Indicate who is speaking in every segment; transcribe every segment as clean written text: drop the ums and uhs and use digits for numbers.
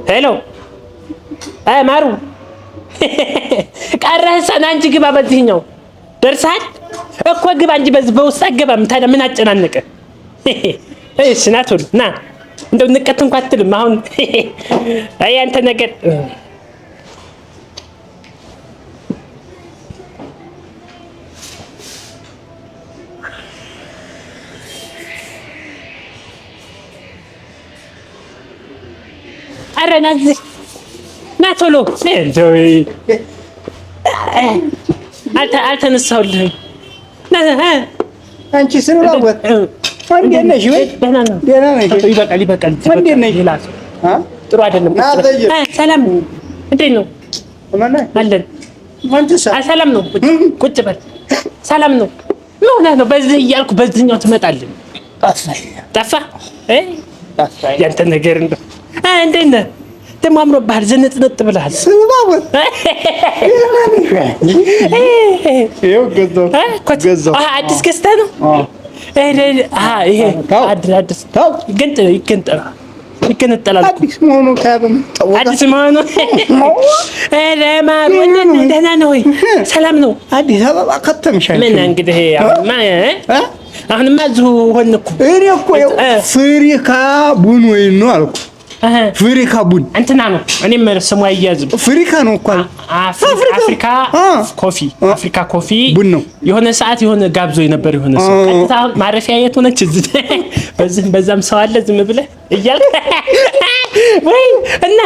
Speaker 1: ሄሎ ማሩ ቀረህሰን አንቺ ግባ በዚህኛው ደርሰሃል እኮ ግባ እንጂ በዚህ በውስጥ አትገባም ታዲያ ምን አጨናነቀ እሺ ና ቶሎ ና እንደው ንቀት እንኳን አትልም አሁን አይ አንተ ነገር ኧረ ና እዚህ ና ቶሎ እንደው አልተነሳሁልህም ና
Speaker 2: አንቺ ስንባወት እንዴት ነሽ ወይ ደህና ነሽ
Speaker 1: ይበቃል
Speaker 2: እንዴት ነሽ
Speaker 1: ጥሩ አይደለም ሰላም እንዴት ነው አለን ሰላም ነው ቁጭ በል ሰላም ነው ምን ሆነህ ነው በዚህ እያልኩ በዚህኛው ትመጣለህ ጠፋ ያንተ ነገር እንደው እንዴት ነህ ደግሞ አምሮብሃል ዝንጥንጥ ብለሃል
Speaker 2: ስንባወት ይኸው ገዛሁ
Speaker 1: አዲስ ገዝተህ ነው ይሄ አዲስ ይገነጠላል
Speaker 2: አዲስ መሆኑ
Speaker 1: አዲስ መሆኑ ማሩ ደህና ነው ወይ ሰላም ነው
Speaker 2: አዲስ አበባ ከተምሻል
Speaker 1: ምን እንግዲህ አሁንማ እዚሁ ሆንን እኮ
Speaker 2: እኔ እኮ ፍሪካ ቡን ወይ ነው አልኩ ፍሪካ ቡን እንትና
Speaker 1: ነው እኔም ስሙ አይያዝም
Speaker 2: ፍሪካ ነው እኮ
Speaker 1: አፍሪካ ኮፊ
Speaker 2: ቡን ነው
Speaker 1: የሆነ ሰዓት የሆነ ጋብዞ የነበር የሆነ ሰው ቀጥታ ማረፊያ የት ሆነች እዚህ በዛም ሰው አለ ዝም ብለህ እያልክ ወይ እና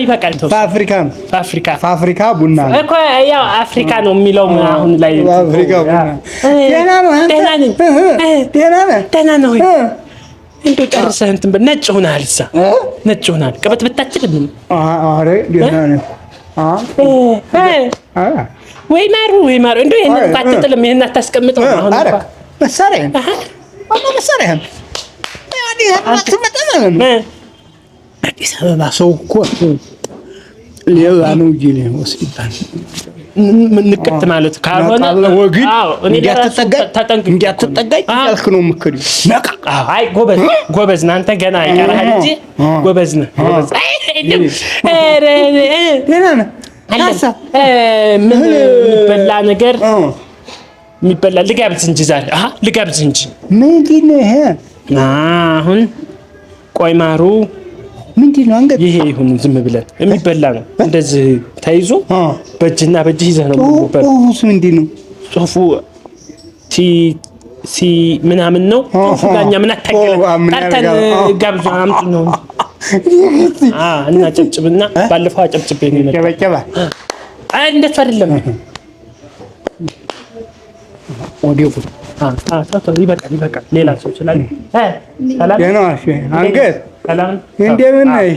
Speaker 1: ይበቃል
Speaker 2: አፍሪካ ቡና
Speaker 1: እኮ ያው አፍሪካ ነው የሚለው አሁን ላይ
Speaker 2: አፍሪካ ቡና ደህና ነው
Speaker 1: እንደው ጨርሰህ እንትን ነጭ ሆነሃል እዛ ነጭ ሆነሃል ቀበት ብታችልም
Speaker 2: አረ ደህና ነው
Speaker 1: ወይ ማሩ እንደው ይሄን አትጥልም ይሄን አታስቀምጠው አሁን
Speaker 2: መሳሪያ አዲስ አበባ ሰው እኮ ሌላ ነው እንጂ ወስይታል
Speaker 1: ንቀት ማለት ካልሆነ
Speaker 2: ወግድ እንዲያትጠጋኝ ያልክ ነው የምከሪው ነቃ
Speaker 1: አይ ጎበዝ ነህ አንተ ገና ይቀርሃል እንጂ ጎበዝ ነህ ምን የሚበላ ነገር የሚበላ ልጋብዝ እንጂ ዛሬ ልጋብዝ እንጂ
Speaker 2: ምንድን ነው ይሄ
Speaker 1: አሁን ቆይ ማሩ
Speaker 2: ምንድን ነው አንገት
Speaker 1: ይሄ ይሁን ዝም ብለን የሚበላ ነው እንደዚህ ተይዞ በእጅና በእጅ ይዘህ ነው የሚበላው
Speaker 2: ጽሁፉ ምንድን ነው
Speaker 1: ጽሁፉ ሲ ምናምን ነው ጽሁፉ ጋኛ ምን አታገለ ጠርተን ጋብዙ አምጡ ነው እና ጨብጭብና ባለፈው አጨብጭቤ ነው
Speaker 2: ጨበጨባ
Speaker 1: እንደሱ አይደለም
Speaker 2: ወዲው
Speaker 1: ይበቃል ሌላ ሰው ይችላል ሰላም
Speaker 2: ደህና ነሽ አንገት
Speaker 1: ሰላም
Speaker 2: እንደምን ነሽ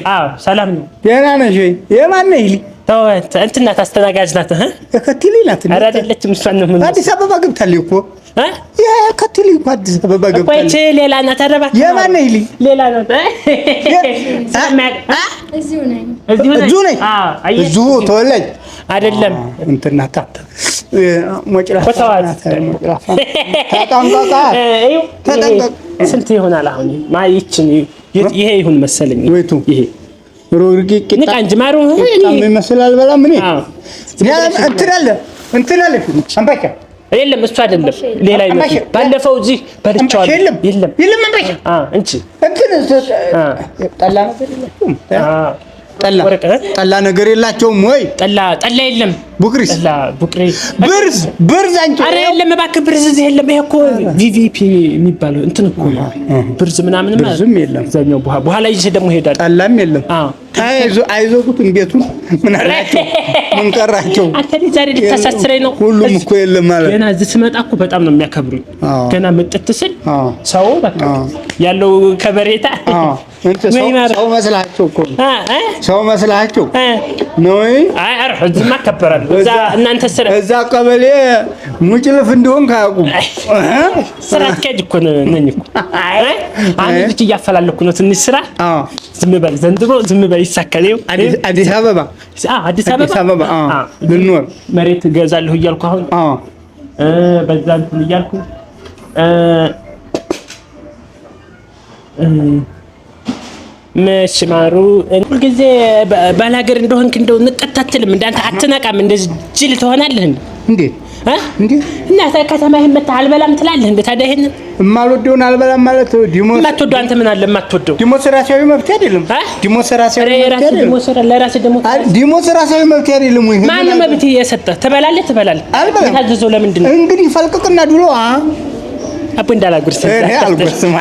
Speaker 1: ሰላም ነው
Speaker 2: ደህና ነሽ የማን ነሽ
Speaker 1: ተወት እንትና ታስተናጋጅ ናት
Speaker 2: ከትሊ ናት
Speaker 1: ኧረ አይደለችም እሷን ነው
Speaker 2: አዲስ አበባ ገብታለች እኮ ከትሊ እኮ አዲስ አበባ ገብታለች
Speaker 1: እኮ ሌላ ናት ኧረ
Speaker 2: የማን ነሽ ሌላ
Speaker 1: ናት
Speaker 2: እዚሁ ነኝ እዚሁ ተወለጅ
Speaker 1: አይደለም
Speaker 2: እንትና ታታ ሞጭላፋ ተጠንቀቅ
Speaker 1: ስንት ይሆናል አሁን ማይችን ይሄ ይሁን መሰለኝ
Speaker 2: ወይቱ
Speaker 1: ይሄ
Speaker 2: ሮግርጊ
Speaker 1: ንቃ እንጂ ማሩ
Speaker 2: ይመስላል በላ ምን እንትን አለ አንባካ
Speaker 1: የለም እሱ አይደለም ሌላ ይመስል ባለፈው እዚህ በልቻለሁ የለም አንባካ እንጂ እንትን
Speaker 2: ጠላ ነገር የላቸውም ጠላ ነገር የላቸውም ወይ ጠላ
Speaker 1: የለም
Speaker 2: ቡክሪስ
Speaker 1: ቡክሪ
Speaker 2: ብርዝ አንቺ
Speaker 1: አረ የለም እባክህ ብርዝ እዚህ የለም ይሄ እኮ ቪቪፒ የሚባለው እንትን እኮ ብርዝ ምናምን
Speaker 2: ብርዝም የለም
Speaker 1: ዘኛው በኋላ ይዤ ደግሞ ሄዳለሁ
Speaker 2: ጠላም የለም አይዞኩት እንዴቱን ምን አላቸው ምን ቀራቸው
Speaker 1: አንተ ዛሬ ልታሳስረኝ ነው
Speaker 2: ሁሉም እኮ የለም ማለት
Speaker 1: ገና እዚህ ስመጣ እኮ በጣም ነው የሚያከብሩኝ ገና ምጥት ስል ሰው በቃ ያለው ከበሬታ
Speaker 2: ሰው መስላቸው እኮ ሰው መስላቸው ነው
Speaker 1: አይ አረ እዚህማ ከበራል እዛ እናንተ ስራ
Speaker 2: እዛ ቀበሌ ሙጭልፍ እንደሆን ካያውቁም
Speaker 1: ስራ አስኪያጅ እኮ ነኝ እኮ አይ ልጅ እያፈላለኩ ነው ትንሽ ስራ ዝም በል ዘንድሮ ዝም በል ይሳካል
Speaker 2: አዲስ አበባ ልኖር
Speaker 1: መሬት እገዛለሁ እያልኩ አሁን በዛ እንትን እያልኩ መስማሩ ሁልጊዜ ባላገር እንደሆንክ እንደው ንቀታትልም እንዳንተ አትነቃም እንደዚህ ጅል ትሆናለህ
Speaker 2: እንዴ
Speaker 1: እና ከተማ ይመጣ አልበላም ትላለህ እንዴ ታዲያ ይሄን
Speaker 2: የማልወደውን አልበላም ማለት
Speaker 1: የማትወደው አንተ ምን አለ የማትወደው
Speaker 2: ዲሞክራሲያዊ መብት አይደለም ዲሞክራሲያዊ መብት አይደለም ለራስህ ዲሞክራሲያዊ መብት አይደለም ወይ
Speaker 1: ማን መብት እየሰጠ ትበላለህ ታዘዘው ለምንድን ነው
Speaker 2: እንግዲህ ፈልቅቅና ድሎ
Speaker 1: አቡ እንዳላጉርስ
Speaker 2: አልጉርስም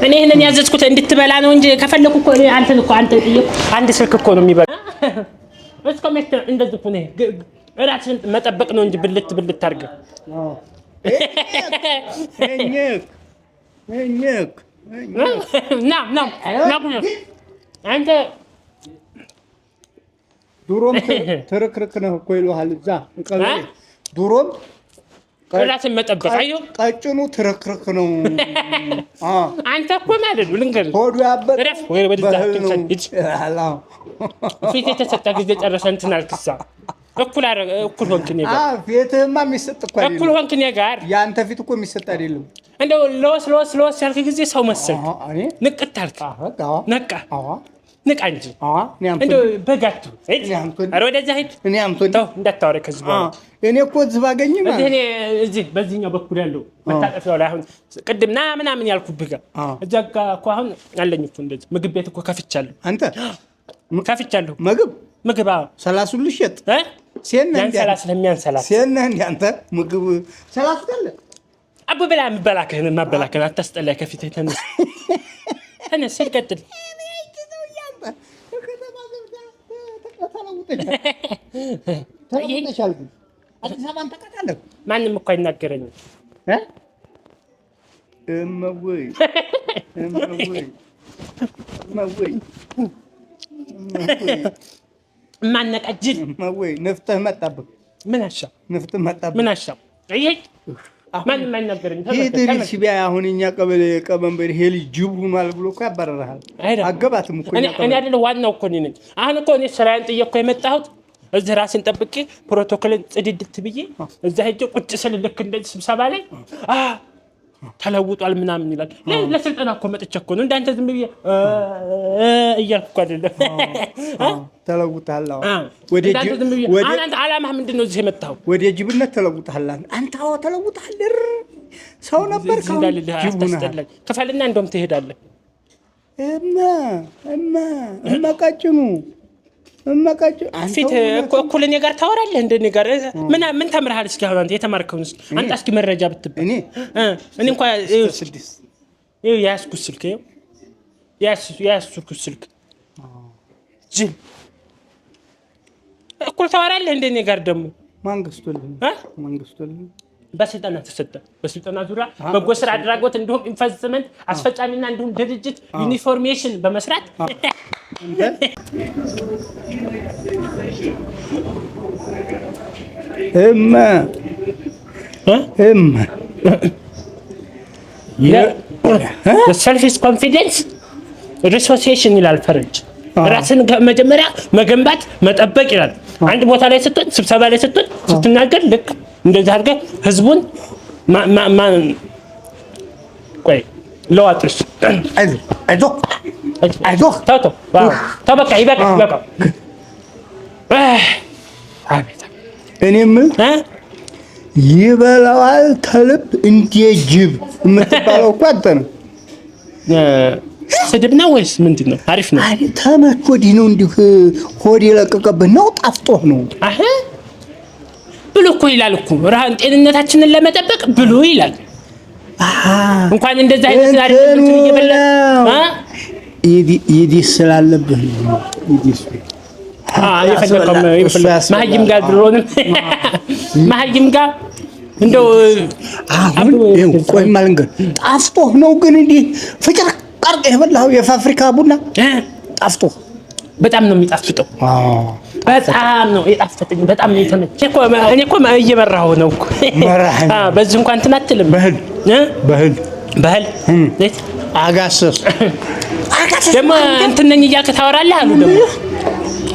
Speaker 1: እኔ ይሄንን ያዘዝኩት እንድትበላ ነው እንጂ ከፈለኩ እኮ አንተ ጥየቁ አንድ ስልክ እኮ ነው የሚበላ እስከመቼ እንደዚህ እኮ ነው ራስን መጠበቅ ነው እንጂ ብልት አድርገህ ና አንተ
Speaker 2: ዱሮም ተረክረክ ነው እኮ ይሉሃል እዛ ዱሮም
Speaker 1: ራስን መጠበቅ አየሁ
Speaker 2: ቀጭኑ ተረክረክ ነው
Speaker 1: አንተ እኮ ማለት ነው ልንገርህ
Speaker 2: ሆዱ ያበጠ
Speaker 1: ወይ ወደዛ ፊት የተሰጠ ጊዜ ጨረሰ እንትን አልክሳ እኩል ሆንክ እኔ ጋር
Speaker 2: ፊትህማ የሚሰጥ እኮ አይደለም
Speaker 1: እኩል ሆንክ እኔ ጋር
Speaker 2: ያንተ ፊት እኮ የሚሰጥ አይደለም
Speaker 1: እንደው ለወስ ያልክ ጊዜ ሰው መሰልክ ንቅት አልክ ነቃ እንጂ እንደው በጋቱ ኧረ ወደዛ ሂድ
Speaker 2: እኔ አምቶኝ
Speaker 1: ተው እንዳታወራ ከዚህ በኋላ
Speaker 2: እኔ እኮ እዚህ ባገኝ ማለት
Speaker 1: እኔ እዚህ በዚህኛው በኩል ያለው መታጠፊያው ላይ አሁን ቅድም ምናምን ያልኩብህ ጋር እዛ ጋር እኮ አሁን አለኝ እኮ እንደዚህ ምግብ ቤት እኮ ከፍቻለሁ
Speaker 2: አንተ
Speaker 1: ከፍቻለሁ
Speaker 2: ምግብ 30 ልሽጥ
Speaker 1: ያን 30 ለሚያንሰላት
Speaker 2: ሲያና እንደ አንተ ምግብ 30 ካለ
Speaker 1: አቡ ብላ ማበላከን አታስጠላይ ከፊት ተነስ ቀጥል
Speaker 2: አዲስ አበባን ተቀጣለህ
Speaker 1: ማንም እኮ አይናገረኝም
Speaker 2: እመወይ
Speaker 1: ማነቀጅል
Speaker 2: እመወይ ነፍጥህ መጣብህ ምን አሻ
Speaker 1: ይሄ ማንም አይናገረኝም
Speaker 2: ሄደሽ ቢያ አሁን እኛ ቀበሌ ቀበንበር ይሄ ልጅ ጅብ ሆኗል ብሎ እኮ ያባረራል አገባትም እኮ
Speaker 1: እኔ አይደለም ዋናው እኮ ነኝ አሁን እኮ እኔ ስራዬን ጥዬ እኮ የመጣሁት እዚህ ራሴን ጠብቄ ፕሮቶኮልን ጽድድት ብዬ እዛ ሄጄ ቁጭ ስል ልክ እንደዚህ ስብሰባ ላይ ተለውጧል ምናምን ይላል ለስልጠና እኮ መጥቼ እኮ ነው እንዳንተ ዝም ብዬ እያልኩ እኮ አይደለም
Speaker 2: ተለውጣል
Speaker 1: ወደ አንተ ዓላማህ ምንድን ነው እዚህ የመጣኸው
Speaker 2: ወደ ጅብነት ተለውጣል አንተ ተለውጣል ሰው ነበር
Speaker 1: ጅቡና ከፈልና እንደውም ትሄዳለህ
Speaker 2: እማ ቀጭኑ
Speaker 1: ፊት እኩል እኔ ጋር ታወራለህ እንደኔ ጋር ምን ተምረሃል እስኪ አሁን አንተ የተማርከውን አንተ እስኪ መረጃ ብትበል እኔ እንኳን ያስኩት ስልክ ጅል እኩል ታወራለህ እንደኔ ጋር ደግሞ መንግስቱልኝ በስልጠና ተሰጠ በስልጠና ዙሪያ በጎ ስራ አድራጎት እንዲሁም ኢንቨስትመንት አስፈጻሚና እንዲሁም ድርጅት ዩኒፎርሜሽን በመስራት ሰልፍ ኮንፊደንስ ሪሶሲዬሽን ይላል ፈረንጅ ራስን መጀመሪያ መገንባት መጠበቅ ይላል አንድ ቦታ ላይ ስትሆን ስብሰባ ላይ ስትሆን ስትናገር ልክ እንደዚህ አድርገህ ህዝቡን ቆይ ለዋጥስ አይዞህ ተው በቃ ይበቃ አቤት
Speaker 2: እኔም ይበላዋል ተልብ እንደ ጅብ የምትባለው እኮ አንተ ነው
Speaker 1: ስድብ ነው ወይስ ምንድን ነው አሪፍ ነው
Speaker 2: ተመች ወዲህ ነው እንዲሁ ሆድ የለቀቀብህ ነው ጣፍጦህ ነው
Speaker 1: ብሉ እኮ ይላል እኮ ጤንነታችንን ለመጠበቅ ብሉ ይላል እንኳን እንደዛ አይነት አይደለም እየበላ
Speaker 2: ይዲስ ስላለብህ
Speaker 1: ማህይም ጋር ድሮንም ማህይም ጋር እንደው
Speaker 2: አሁን ቆይ ማልንገር ጣፍጦህ ነው ግን እንዲህ ፍቅር ቀርቀህ የበላኸው የፋብሪካ ቡና ጣፍጦህ
Speaker 1: በጣም ነው የሚጣፍጠው በጣም ነው የጣፈጠኝ በጣም ነው የተመቸኝ እኮ እኔ እኮ እየመራሁ ነው እኮ በዚህ እንኳን እንትን አትልም ባህል እት
Speaker 2: አጋሰስ
Speaker 1: ደግሞ እንትን ነኝ እያልክ ታወራለህ አሉ ደግሞ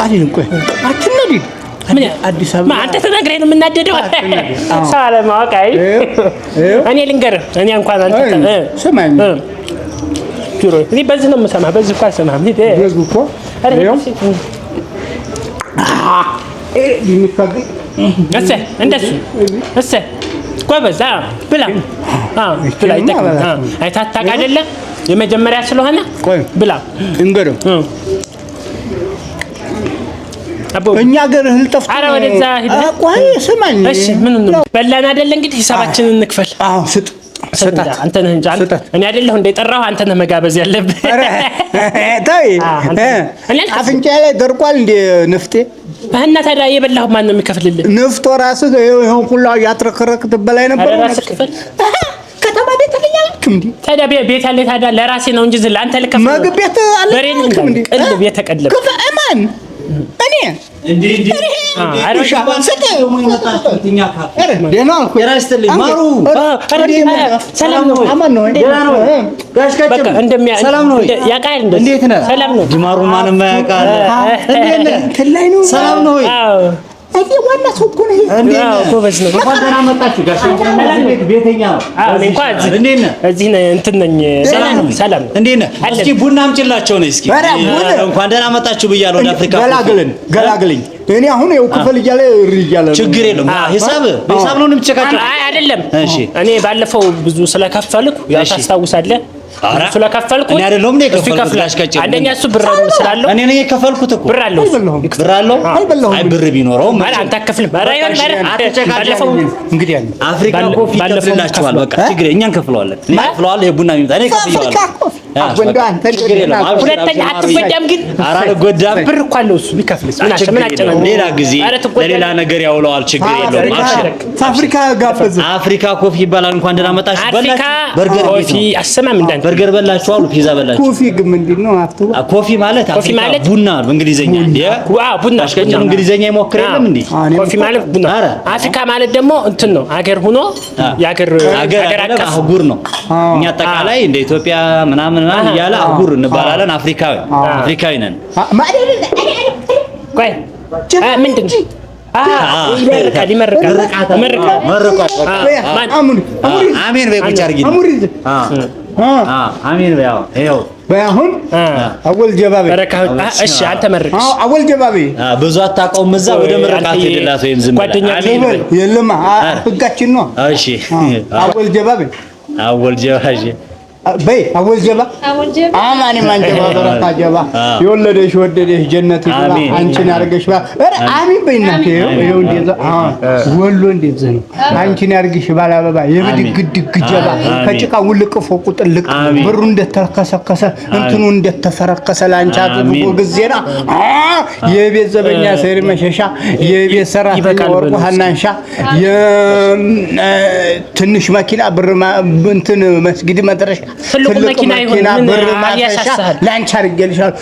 Speaker 2: አይደለም ቆይ አትነዲድ
Speaker 1: ምን አዲስ አበባ አንተ ተናግረህ ነው የምናደደው ሳለማውቅ አይ እኔ ልንገርህ እኔ እንኳን አንተ
Speaker 2: ስማኝ
Speaker 1: ጆሮ እኔ በዚህ ነው የምሰማህ። በዚህ እኮ አልሰማህም።
Speaker 2: በዚህ እኮ
Speaker 1: እንደሱ ጎበዝ ብላ ብላ አይተህ አታውቅ አይደለ? የመጀመሪያ ስለሆነ ብላ
Speaker 2: እንግዲህ እኛ ሀገር እህል ጠፍቶ
Speaker 1: ኧረ ወደዛ ሂደህ
Speaker 2: ቆይ ስማኝ።
Speaker 1: እሺ ምን ነው በላን አይደለ? እንግዲህ ሂሳባችንን እንክፈል።
Speaker 2: አዎ ስጥ
Speaker 1: አንተ ነህ እንጂ እኔ አይደለሁ እንደ ጠራሁ አንተ ነህ መጋበዝ ያለብህ።
Speaker 2: ተይ አፍንጫዬ ላይ ደርቋል እንደ ንፍጤ
Speaker 1: እና ታዲያ የበላሁ ማን ነው የሚከፍልልህ?
Speaker 2: ንፍጦ ራስህ ይሄን ሁሉ ያጥረከረክ ትበላይ ነበር።
Speaker 1: ራስህ ክፈል።
Speaker 2: ከተማ ቤት አለኝም እንዴ?
Speaker 1: ታዲያ ቤት አለ። ታዲያ ለራሴ ነው እንጂ ለአንተ ልከፍል።
Speaker 2: ምግብ ቤት አለ
Speaker 1: እንዴ? ቅልብ የተቀለበ
Speaker 2: ከማን እኔ እንዴ
Speaker 1: ሰላም ነው። አማን ነው። በቃ ሰላም ነው። ያውቃል እንዴ? እንዴት ነህ? ሰላም ነው። ዲማሩ ማንም ያውቃል።
Speaker 2: ሰላም ነው። እኔ ዋና ሰው እኮ ነኝ።
Speaker 1: ጎበዝ ነው።
Speaker 3: እንኳን ደህና መጣችሁ ጋሽ። ቤተኛ ነው።
Speaker 1: እንዴት ነህ? እዚህ እንትን ነኝ። ሰላም
Speaker 3: እንዴት ነህ? እስኪ ቡና አምጪላቸው ነው። እስኪ እንኳን ደህና መጣችሁ ብያለሁ። ወደ አፍሪካ
Speaker 2: ገላግልኝ። እኔ አሁን ይኸው ክፈል እያለ ነው።
Speaker 3: ችግር የለም። ሂሳብ ነው የምትጨቃጨው?
Speaker 1: አይ አይደለም። እኔ ባለፈው ብዙ ስለከፈልኩ ያው ታስታውሳለህ። ስለከፈልኩ
Speaker 3: እኔ አይደለም እንደ ከፈልኩት ጋሽከጭ
Speaker 1: አንደኛ እሱ ብር ስላለው
Speaker 3: እኔ ነኝ የከፈልኩት እኮ
Speaker 1: ብር አለው።
Speaker 3: አይ ብር ቢኖረው
Speaker 1: ማለት አንተ አትከፍልም። ባለፈው
Speaker 3: እንግዲህ አፍሪካ ኮፊ ይከፍልላችኋል። በቃ ችግር እኛ እንከፍለዋለን። እኔ ከፍለዋለሁ። የቡና የሚመጣ እኔ ከፍለዋለሁ።
Speaker 1: ሁለተኛ አትጎዳም። ግን
Speaker 3: ኧረ አልጎዳም።
Speaker 1: ብር እኮ አለው እሱ ቢከፍልስ ምን አጨናነቀ?
Speaker 3: ሌላ ጊዜ ለሌላ ነገር ያውለዋል። ችግር የለውም።
Speaker 2: አፍሪካ ጋበዝ
Speaker 3: አፍሪካ ኮፊ ይባላል። እንኳን ደህና መጣችሁ በላችሁ። በርገር
Speaker 1: ኮፊ አሰማም እንዳንተ
Speaker 3: በርገር በላችሁ አሉ። ፒዛ በላችሁ።
Speaker 2: ኮፊ ግን ምንድነው? አፍቱ
Speaker 3: ኮፊ ማለት አፍሪካ ቡና በእንግሊዘኛ እንዴ?
Speaker 1: ቡና
Speaker 3: አሽከኛ እንግሊዘኛ ይሞክር የለም እንዴ?
Speaker 1: ኮፊ ማለት ቡና። አፍሪካ ማለት ደግሞ እንትን ነው አገር ሆኖ የአገር አቀፍ
Speaker 3: አህጉር ነው። እኛ አጠቃላይ እንደ ኢትዮጵያ ምናምን ያለ አህጉር እንባላለን። አፍሪካዊ ነን።
Speaker 1: ቆይ ምንድን ነው?
Speaker 3: አሜን በይ ቁጭ አድርጊ። አሜን በይ ይኸው
Speaker 2: በአሁን አወል ጀባቤ
Speaker 1: እሺ አንተ መርቅ።
Speaker 2: አወል ጀባቤ
Speaker 3: ብዙ አታውቀውም። እዛ ወደ ምርቃት ሄድላት ወይም ዝም ብላ
Speaker 2: የለም ህጋችን ነው።
Speaker 3: እሺ
Speaker 2: አወል ጀባቤ
Speaker 3: አወል ጀባቤ
Speaker 2: በይ አወል ጀባ አማን ማን ጀባ በረካ ጀባ የወለደሽ ወደደሽ ጀነት ይግባ አንቺን ያርገሽ ኧረ አሚን በእናቴ ይኸው እንደዛ ወሎ እንደዛ ነው። አንቺን ያርገሽ ባላ አበባ የብድግድግ ጀባ ከጭቃ ውልቅ ፎቁ ጥልቅ ብሩ እንደተከሰከሰ እንትኑ እንደተፈረከሰ ላንቻ አጥቦ ጊዜና የቤት ዘበኛ ሰሪ መሸሻ የቤት ሰራተኛ ወርቁ ሀናንሻ የትንሽ መኪና ብር እንትን መስጊድ መድረሻ
Speaker 1: ትልቁ መኪና ይሁን ምን ያሳሳል
Speaker 3: ላንቻ አርገልሻል።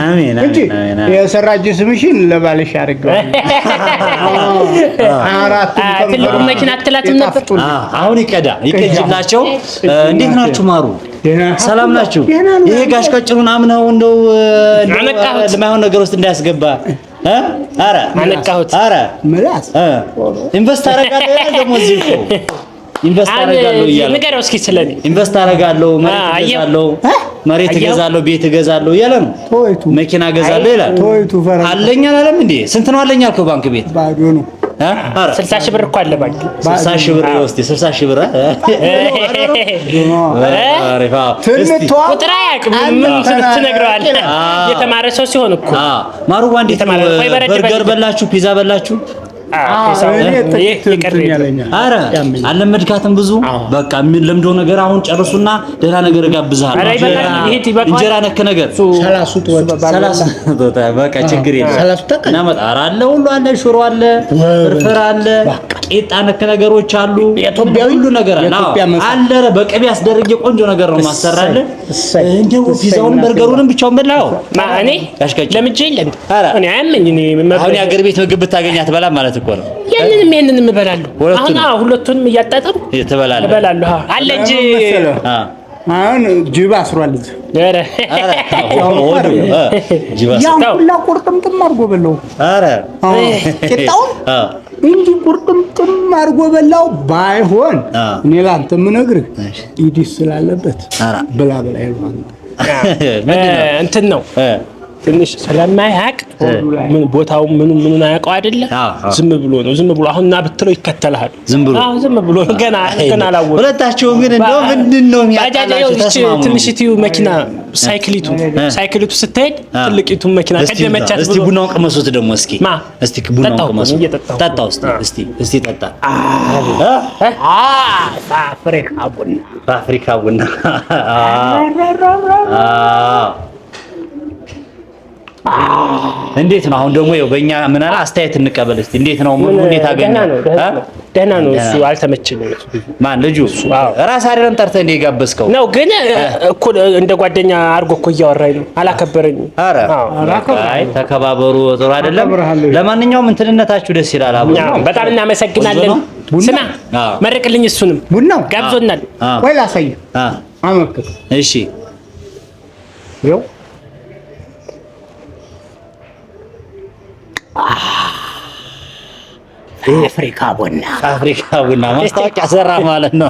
Speaker 2: አሜን አሜን። የሰራጅ ስምሽን ለባልሽ አርገው አራት
Speaker 1: ትልቁ መኪና አትላትም ነበር።
Speaker 3: አሁን ይቀጅላቸው። እንዴት ናችሁ ማሩ? ሰላም ናችሁ? ይሄ ጋሽ ቀጭኑን አምነው እንደው ለማይሆን ነገር ውስጥ እንዳያስገባ አረ
Speaker 1: አነቃሁት።
Speaker 3: አረ
Speaker 2: ምላስ
Speaker 3: ኢንቨስት አረጋለሁ ደግሞ እዚህ እኮ ኢንቨስት አረጋለሁ እያለ
Speaker 1: ንገረው እስኪ ስለኔ
Speaker 3: ኢንቨስት አረጋለሁ መሬት እገዛለሁ ቤት እገዛለሁ እያለ ነው። መኪና እገዛለሁ ይላል። አለኝ አላለም እንዴ? ስንት ነው አለኝ አልከው? ባንክ ቤት
Speaker 2: ባዶ ነው።
Speaker 1: 60 ሺህ ብር እኮ አለ ባንክ
Speaker 3: 60 ሺህ ብር ይወስድ 60 ሺህ ብር
Speaker 1: ቁጥር አያውቅም። ምን ትነግረዋለህ? የተማረ ሰው ሲሆን እኮ
Speaker 3: ማሩዋ እንዴት በርገር በላችሁ ፒዛ በላችሁ? አረ አለመድካትም ብዙ በቃ ለምዶ ነገር አሁን ጨርሱና ደህና ነገር ጋብዛለሁ። እንጀራ ነክ ነገር 30 በቃ ችግር የለም። እናመጣ አለ ሁሉ አለ፣ ሽሮ አለ፣ ፍርፍር አለ፣ ቂጣ ነክ ነገሮች አሉ። ሁሉ ነገር አለ። በቅቤ አስደርጌ ቆንጆ ነገር ነው ማሰራለ። እንደው ፒዛውን በርገሩንም ብቻውን በላው
Speaker 1: እኔ ለምጄ የለም እኔ አያመኝ። እኔ
Speaker 3: አሁን የአገር ቤት ምግብ ብታገኛት በላ ማለት እኮ ነው።
Speaker 1: ይሄንንም እበላለሁ። አሁን ሁለቱንም እያጣጣም እበላለሁ። አለ እንጂ
Speaker 2: አሁን ጅብ አስሯል።
Speaker 1: ኧረ
Speaker 2: ያ ሁላ ቁርጥምጥም አድርጎ በለው።
Speaker 3: ኧረ
Speaker 2: ቂጣውን እንዲህ ቁርጥምጥም አድርጎ በላው። ባይሆን እኔ ላንተ የምነግርህ ኢዲስ ስላለበት ብላ ብላ ይሏል።
Speaker 1: እንትን ነው ትንሽ ስለማያውቅ ቦታው ምኑን አያውቀው አይደለ? ዝም ብሎ ነው ዝም ብሎ አሁን ና ብትለው ይከተልሃል። ዝም ብሎ ገና አላወቀም።
Speaker 3: ሁለታቸውም ግን እንደው ምንድነው የሚያጣላችሁ? ተስማሙ።
Speaker 1: ትንሽ ትዩ መኪና ሳይክሊቱ ስትሄድ ትልቂቱ መኪና ቀደመቻት።
Speaker 3: እስቲ ቡናውን ቀመሱት ደግሞ እስቲ ቡናውን ቀመሱት። ጠጣው እስቲ ጠጣ። ፋብሪካ ቡና እንዴት ነው አሁን ደግሞ በእኛ ምን አለ አስተያየት እንቀበል እስቲ። እንዴት ነው እንዴት አገኘ?
Speaker 1: ደህና ነው እሱ አልተመቸኝም።
Speaker 3: ማን ልጁ? ራስ አይደለም ጠርተህ እንደ ጋበዝከው
Speaker 1: ነው? ግን እኮ እንደ ጓደኛ አድርጎ እኮ እያወራኝ ነው። አላከበረኝም።
Speaker 3: ኧረ አይ ተከባበሩ፣ ጥሩ አይደለም። ለማንኛውም እንትንነታችሁ ደስ ይላል። አቡ
Speaker 1: በጣም እናመሰግናለን። ስማ መርቅልኝ። እሱንም
Speaker 2: ቡናው
Speaker 1: ጋብዞናል።
Speaker 2: ወይ ላሳየህ። አመልክት።
Speaker 3: እሺ
Speaker 2: ይኸው አፍሪካ ቡና
Speaker 3: ማስታወቂያ ሰራ ማለት ነው።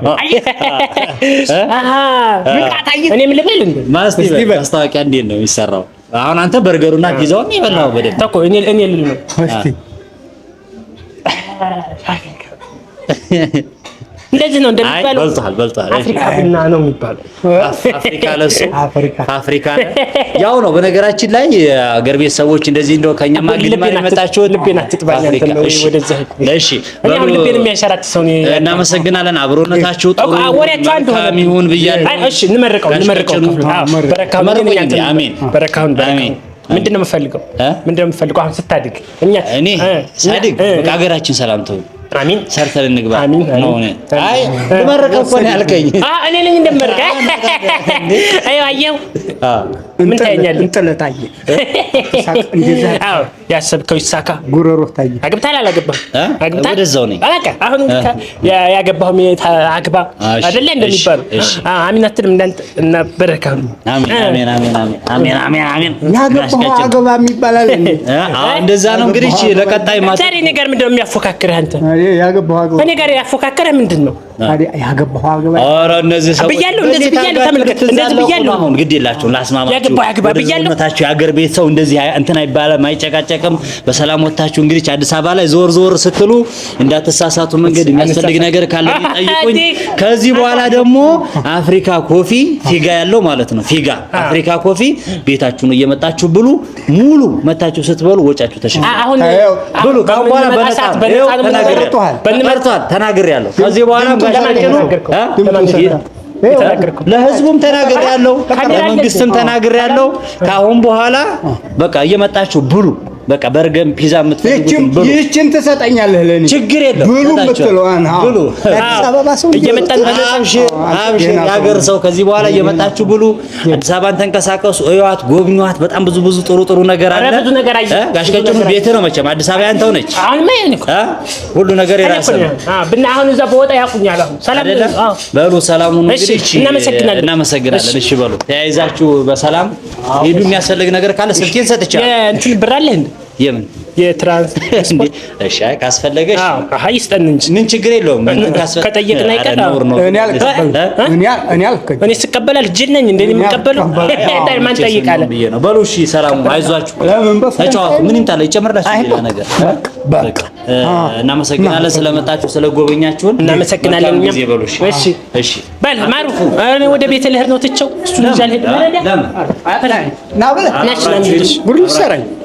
Speaker 1: እኔ ምን ልበል እንዴ?
Speaker 3: ማስታወቂያ እንዴት ነው የሚሰራው? አሁን አንተ በርገሩና ፒዛውን ይበላው በደንብ
Speaker 1: ተቆ እኔ ልል ነው እስቲ እንደዚህ ነው እንደሚባለው።
Speaker 3: በልቷል።
Speaker 1: አፍሪካ ቡና ነው የሚባለው።
Speaker 3: አፍሪካ ለሱ አፍሪካ ያው ነው። በነገራችን ላይ የአገር ቤት ሰዎች እንደዚህ እንደው ከኛ ማግኘት የመጣችው
Speaker 1: ልቤን አትጥባኝ አንተ ነው ወደዛ።
Speaker 3: እሺ
Speaker 1: እኔ ልቤን የሚያሸራት ሰው ነው።
Speaker 3: እናመሰግናለን። አብሮነታችሁ ጥሩ ይሁን ብያለሁ።
Speaker 1: እሺ እንመርቀው። በረካውን አሜን። ምንድነው የምፈልገው? አሁን ስታድግ
Speaker 3: እኔ ሳድግ በቃ ሀገራችን ሰላም ተው። አሚን። ሰርተን እንግባ ነው። አይ ልመረቀው እኮ ነው ያልከኝ።
Speaker 1: እኔ ነኝ እንደመረቀ። አየው ምን ታየኛለህ?
Speaker 2: እንጥለታየ
Speaker 1: እንደዛ ያሰብከው ይሳካ።
Speaker 2: ጉረሮ ታየ።
Speaker 1: አግብታል አላገባህም?
Speaker 3: ወደዛው ነኝ።
Speaker 1: በቃ አሁን ያገባህም አግባ አይደለ እንደሚባለው። አሚን አትልም እንዳንተ እና በረካ ነው።
Speaker 3: አሜን።
Speaker 2: ያገባህ አገባ የሚባላል እንዴ?
Speaker 3: እንደዛ ነው እንግዲህ ለቀጣይ
Speaker 1: ዛሬ ነገር ምንድነው የሚያፎካክርህ አንተ?
Speaker 2: ያገባህ አገባ
Speaker 1: እኔ ጋር ያፎካክርህ ምንድነው?
Speaker 2: ያገባህ አገባ
Speaker 3: ኧረ እነዚህ ሰዎች
Speaker 1: ብያለሁ። እንደዚህ ብያለሁ። ተመልከት፣ እንደዚህ ብያለሁ።
Speaker 3: አሁን ግድ የላችሁም ላስማማችሁ።
Speaker 1: ያገባ ብያለሁ።
Speaker 3: የአገር ቤት ሰው እንደዚህ እንትን አይባልም፣ አይጨቃጨቅም። በሰላም ወጣችሁ እንግዲህ አዲስ አበባ ላይ ዞር ስትሉ እንዳትሳሳቱ። መንገድ የሚያስፈልግ ነገር ካለ ጠይቁኝ። ከዚህ በኋላ ደግሞ አፍሪካ ኮፊ ፊጋ ያለው ማለት ነው። ፊጋ አፍሪካ ኮፊ ቤታችሁን እየመጣችሁ ብሉ። ሙሉ መታችሁ ስትበሉ ወጫችሁ ተሸፈነ።
Speaker 1: አሁን
Speaker 3: ብሉ። ካሁን በኋላ በነጻ ተናግሬያለሁ። ከዚህ በኋላ ለህዝቡም ተናግሬያለሁ፣ ለመንግስትም ተናግሬያለሁ። ካሁን በኋላ በቃ እየመጣችሁ ብሉ። በቃ በርገም ፒዛ የምትፈልጉትን ብሉ።
Speaker 2: ይህችን ትሰጠኛለህ ለኔ
Speaker 3: ችግር የለም።
Speaker 2: ብሉ የምትለዋን
Speaker 3: ብሉ።
Speaker 2: አዲስ አበባ ሰው
Speaker 1: እየመጣን
Speaker 3: አብሽር የሀገር ሰው ከዚህ በኋላ እየመጣችሁ ብሉ። አዲስ አበባን ተንቀሳቀሱ፣ እዩዋት፣ ጎብኙዋት። በጣም ብዙ ጥሩ ነገር አለ። ጋሽ ቀጭኑ ቤት ነው መቼም አዲስ አበባ ያንተው ነች።
Speaker 1: አሁን ማየን እኮ
Speaker 3: ሁሉ ነገር የራስህ ነው።
Speaker 1: ብና አሁን እዛ በወጣ ያቁኛል። አሁን ሰላም
Speaker 3: በሉ። ሰላሙን እንግዲህ
Speaker 1: እናመሰግናለን።
Speaker 3: እሺ በሉ። ተያይዛችሁ በሰላም ሄዱ። የሚያስፈልግ ነገር ካለ ስልኬን ሰጥቻለሁ።
Speaker 1: እንትን ብር አለህ እንዴ?
Speaker 3: የምን
Speaker 1: የትራንስፖርት
Speaker 3: እሺ፣ አይካስፈልገሽ
Speaker 1: ይስጠን እንጂ
Speaker 3: ምን ችግር የለውም።
Speaker 1: ከጠየቅን አይቀር እኔ ስቀበላል ጅል ነኝ እንዴ የምቀበለው? ማን ጠይቃለህ?
Speaker 3: በሉ እሺ፣ ሰላም አይዟችሁ፣ ተጫዋቱ። ምን ይምጣል ይጨምርላችሁ ሌላ ነገር። በቃ እናመሰግናለን ስለመጣችሁ ስለጎበኛችሁን
Speaker 1: እናመሰግናለን። እሺ በል ማሩ፣ እኔ ወደ ቤት ልሄድ ነው። ትቼው እሱ ልጅ አልሄድም።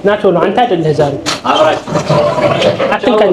Speaker 1: ና ቶሎ አንተ አይደለህ ዛሬ አትንካኝ።